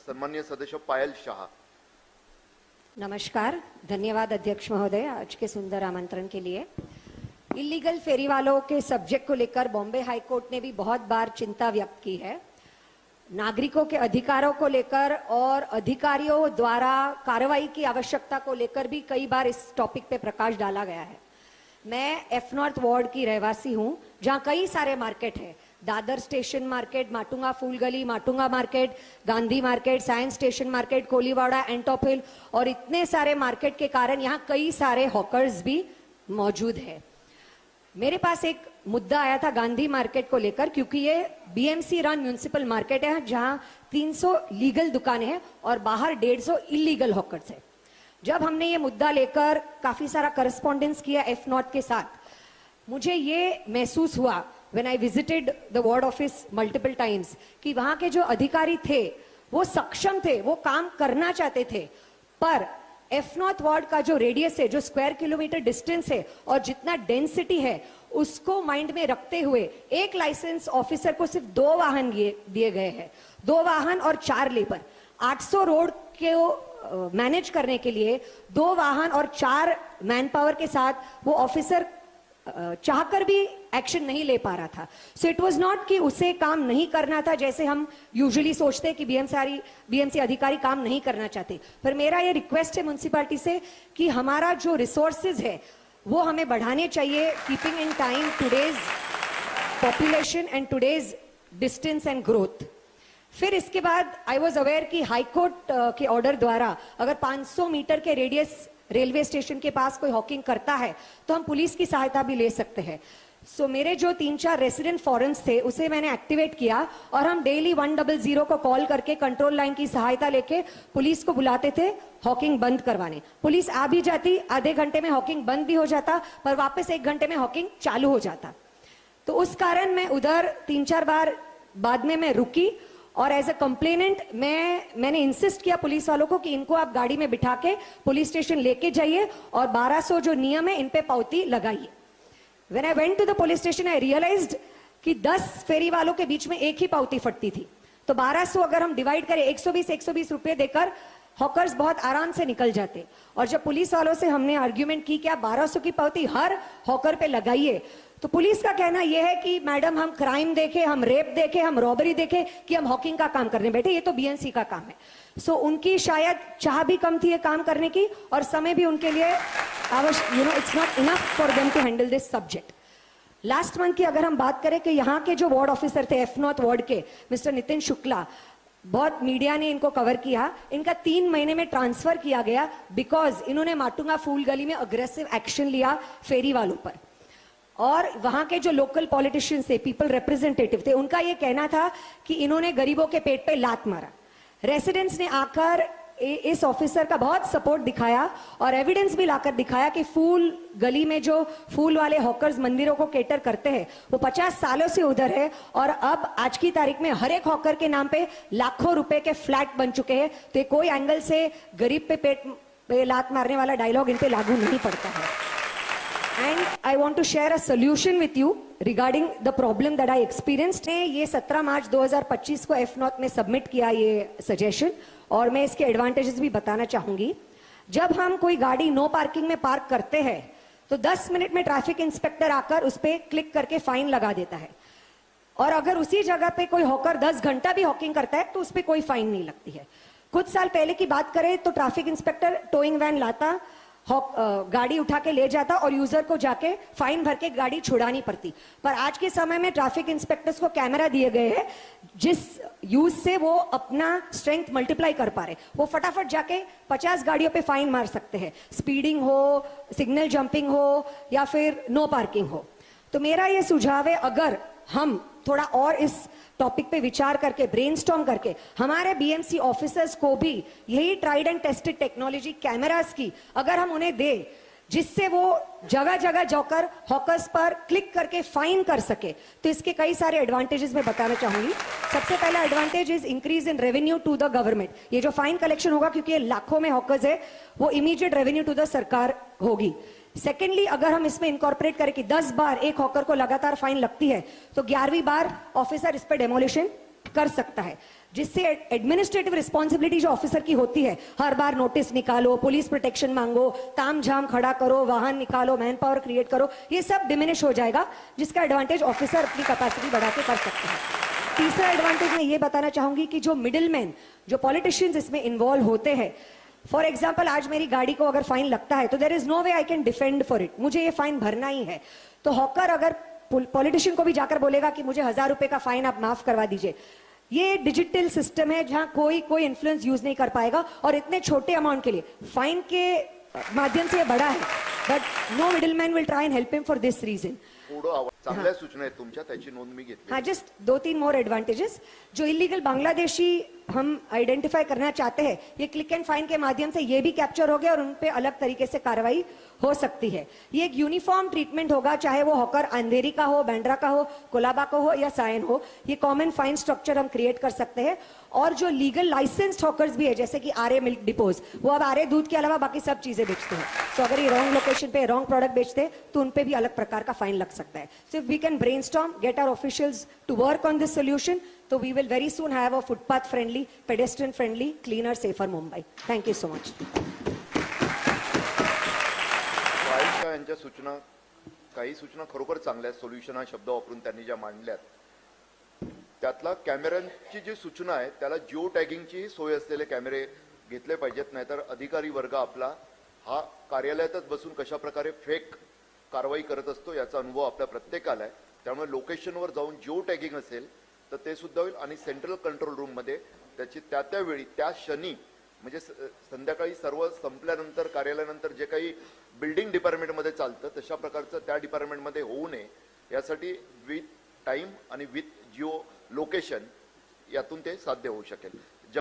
सम्मानीय सदस्य पायल शाह। नमस्कार, धन्यवाद अध्यक्ष महोदय आज के सुंदर आमंत्रण के लिए। इलीगल फेरी वालों के सब्जेक्ट को लेकर बॉम्बे हाई कोर्ट ने भी बहुत बार चिंता व्यक्त की है। नागरिकों के अधिकारों को लेकर और अधिकारियों द्वारा कार्रवाई की आवश्यकता को लेकर भी कई बार इस टॉपिक पे प्रकाश डाला गया है। मैं एफ नॉर्थ वार्ड की रहवासी हूं, जहां कई सारे मार्केट है। Dadar station market, Matunga Phool Gali, Matunga market, Gandhi market, science station market, Koliwada, Antop hill और इतने सारे मार्केट के कारण यहाँ कई सारे हॉकर्स भी मौजूद है। मेरे पास एक मुद्दा आया था गांधी मार्केट को लेकर, क्योंकि ये बीएमसी रन म्युनिसिपल मार्केट है जहां 300 लीगल दुकानें हैं और बाहर 150 इलीगल हॉकर्स है। जब हमने ये मुद्दा लेकर काफी सारा करस्पॉन्डेंस किया एफ नॉर्थ के साथ, मुझे ये महसूस हुआ when I visited the ward office multiple times कि वहां के जो अधिकारी थे वो सक्षम थे, वो काम करना चाहते थे, पर एफ नॉर्थ वार्ड का जो रेडियस है, जो स्क्वायर किलोमीटर डिस्टेंस है और जितना डेंसिटी है, उसको माइंड में रखते हुए एक लाइसेंस ऑफिसर को सिर्फ 2 वाहन दिए गए हैं, 2 वाहन और 4 लेबर। 800 रोड को मैनेज करने के लिए 2 वाहन और 4 मैन पावर के साथ वो ऑफिसर चाहकर भी एक्शन नहीं ले पा रहा था। सो इट वाज नॉट कि उसे काम नहीं करना था, जैसे हम यूजुअली सोचते हैं कि बीएमसी अधिकारी काम नहीं करना चाहते। पर मेरा ये रिक्वेस्ट है म्युनिसिपैलिटी से कि हमारा जो रिसोर्सेज है वो हमें बढ़ाने चाहिए, keeping in time today's population and today's distance and growth. फिर इसके बाद आई वॉज अवेयर कि हाईकोर्ट के ऑर्डर द्वारा अगर 500 मीटर के रेडियस रेलवे स्टेशन के पास कोई हॉकिंग करता है तो हम पुलिस की सहायता भी ले सकते हैं। सो मेरे जो 3-4 रेसिडेंट फॉरेंस थे उसे मैंने एक्टिवेट किया और हम डेली 100 को कॉल करके कंट्रोल लाइन की सहायता लेके पुलिस को बुलाते थे हॉकिंग बंद करवाने। पुलिस आ भी जाती, आधे घंटे में हॉकिंग बंद भी हो जाता, पर वापस 1 घंटे में हॉकिंग चालू हो जाता। तो उस कारण मैं उधर 3-4 बार बाद में मैं रुकी और एज अ कंप्लेनेंट मैंने इंसिस्ट किया पुलिस वालों को कि इनको आप गाड़ी में बिठा के पुलिस स्टेशन लेके जाइए और 1200 जो नियम है इन पे पावती लगाइए। When I went to the police station, I realized कि 10 फेरी वालों के बीच में एक ही पावती फटती थी। तो 1200 अगर हम डिवाइड करें 120 रुपए देकर हॉकर्स बहुत आराम से निकल जाते। और जब पुलिस वालों से हमने आर्ग्यूमेंट की कि आप 1200 की पावती हर हॉकर पे लगाइए, तो पुलिस का कहना यह है कि मैडम हम क्राइम देखे, हम रेप देखे, हम रॉबरी देखे कि हम हॉकिंग का काम करने बैठे, ये तो बीएनसी का काम है। सो उनकी शायद चाह भी कम थी ये काम करने की और समय भी उनके लिए आवश्यक, it's not enough for them to handle this subject. Last month की अगर हम बात करें कि यहाँ के जो वार्ड ऑफिसर थे एफ नॉर्थ वार्ड के मिस्टर नितिन शुक्ला, बहुत मीडिया ने इनको कवर किया, इनका 3 महीने में ट्रांसफर किया गया बिकॉज इन्होंने माटुंगा फूल गली में अग्रेसिव एक्शन लिया फेरी वालों पर। और वहां के जो लोकल पॉलिटिशियंस थे, पीपल रिप्रेजेंटेटिव थे, उनका ये कहना था कि इन्होंने गरीबों के पेट पे लात मारा। रेसिडेंट्स ने आकर इस ऑफिसर का बहुत सपोर्ट दिखाया और एविडेंस भी लाकर दिखाया कि फूल गली में जो फूल वाले हॉकर्स मंदिरों को केटर करते हैं वो 50 सालों से उधर है और अब आज की तारीख में हर एक हॉकर के नाम पे लाखों रुपए के फ्लैट बन चुके हैं। तो कोई एंगल से गरीब पे पेट पे लात मारने वाला डायलॉग इन पे लागू नहीं पड़ता है। And I want to share a solution with you regarding the problem that I experienced। ये 17 मार्च 2025 को एफ नॉर्थ में सबमिट किया ये सजेशन और मैं इसके एडवांटेजेस भी बताना चाहूंगी। जब हम कोई गाड़ी नो पार्किंग में पार्क करते हैं तो 10 मिनट में ट्रैफिक इंस्पेक्टर आकर उस पर क्लिक करके फाइन लगा देता है और अगर उसी जगह पे कोई हॉकर 10 घंटा भी हॉकिंग करता है तो उस पर कोई फाइन नहीं लगती है। कुछ साल पहले की बात करें तो ट्रैफिक इंस्पेक्टर टोइंग वैन लाता, गाड़ी उठा के ले जाता और यूजर को जाके फाइन भर के गाड़ी छुड़ानी पड़ती। पर आज के समय में ट्रैफिक इंस्पेक्टर्स को कैमरा दिए गए हैं जिस यूज से वो अपना स्ट्रेंथ मल्टीप्लाई कर पा रहे। वो फटाफट जाके 50 गाड़ियों पे फाइन मार सकते हैं, स्पीडिंग हो, सिग्नल जंपिंग हो या फिर नो पार्किंग हो। तो मेरा ये सुझाव है, अगर हम थोड़ा और इस टॉपिक पे विचार करके ब्रेनस्टॉर्म करके हमारे बीएमसी ऑफिसर्स को भी यही tried and tested technology cameras की अगर हम उन्हें दे, जिससे वो जगह जगह जाकर हॉकर्स पर क्लिक करके फाइन कर सके, तो इसके कई सारे एडवांटेजेस मैं बताना चाहूंगी। सबसे पहला advantage is increase in revenue to the government. ये जो फाइन कलेक्शन होगा, क्योंकि ये लाखों में हॉकर्स है, वो इमीडिएट रेवेन्यू टू द सरकार होगी। सेकेंडली, अगर हम इसमें इनकॉर्पोरेट करें कि 10 बार एक हॉकर को लगातार फाइन लगती है तो 11वीं बार ऑफिसर इस पर डेमोलिशन कर सकता है। जिससे एडमिनिस्ट्रेटिव रिस्पॉन्सिबिलिटी जो ऑफिसर की होती है, हर बार नोटिस निकालो, पुलिस प्रोटेक्शन मांगो, तामझाम खड़ा करो, वाहन निकालो, मैन पावर क्रिएट करो, ये सब डिमिनिश हो जाएगा, जिसका एडवांटेज ऑफिसर अपनी कैपेसिटी बढ़ा के कर सकते हैं। तीसरा एडवांटेज मैं ये बताना चाहूंगी कि जो मिडिल मैन, जो पॉलिटिशियंस इसमें इन्वॉल्व होते हैं, फॉर एग्जाम्पल आज मेरी गाड़ी को अगर फाइन लगता है तो there is no way I can defend for it, मुझे ये फाइन भरना ही है। तो हॉकर अगर पॉलिटिशियन को भी जाकर बोलेगा कि मुझे 1000 रुपए का फाइन आप माफ करवा दीजिए, ये डिजिटल सिस्टम है जहां कोई इन्फ्लुएंस यूज नहीं कर पाएगा, और इतने छोटे अमाउंट के लिए फाइन के माध्यम से ये बड़ा है, but no middle man will try and help him for this reason. चांगल्या सूचना आहेत तुमच्या, त्याची नोंद मी घेतली। हाँ, जस्ट 2-3 मोर एडवांटेजेस। जो इलीगल बांग्लादेशी हम आइडेंटिफाई करना चाहते हैं, ये क्लिक एंड फाइन के माध्यम से ये भी कैप्चर हो गया और उन पे अलग तरीके से कार्रवाई हो सकती है। ये एक यूनिफॉर्म ट्रीटमेंट होगा, चाहे वो हॉकर अंधेरी का हो, बैंड्रा का हो, कोलाबा का हो या सायन हो, ये कॉमन फाइन स्ट्रक्चर हम क्रिएट कर सकते हैं। और जो लीगल लाइसेंस्ड हॉकर्स भी है, जैसे कि आर्य मिल्क डिपोज, वो अब आर्य दूध के अलावा बाकी सब चीजें बेचते हैं, तो अगर ये रॉन्ग लोकेशन पे रॉन्ग प्रोडक्ट बेचते हैं तो उन पे भी अलग प्रकार का फाइन लग सकता है। So if we can brainstorm, get our officials to work on this solution, तो we will very soon have a footpath friendly, pedestrian friendly, cleaner, safer Mumbai. Thank you so much. पायल यांच्या सूचना, काही सूचना खरोखर चांगल्या आहेत। सोल्युशन हा शब्द वापरून त्यांनी ज्या मांडल्यात, त्यातला कॅमेऱ्यांची जी सूचना आहे त्याला जिओ टॅगिंगची सोय असलेले कॅमेरे घेतले पाहिजेत, नाहीतर अधिकारी वर्ग आपला हा कार्यालयातच बसून कशा प्रकारे फेक कारवाई करत असतो याचा अनुभव आपल्या प्रत्येकाला आहे। त्यामुळे लोकेशनवर जाऊन जिओ टॅगिंग असेल तर ते सुद्धा होईल, आणि सेंट्रल कंट्रोल रूम मध्ये त्याची त्यावेळी त्या क्षणी, म्हणजे संध्याकाळी सर्व संपल्यानंतर कार्यालयानंतर जे काही बिल्डिंग डिपार्टमेंटमध्ये चालतं तशा प्रकारचं त्या डिपार्टमेंटमध्ये होऊ नये यासाठी विथ टाइम आणि विथ जिओ लोकेशन यातून ते साध्य होऊ शकेल।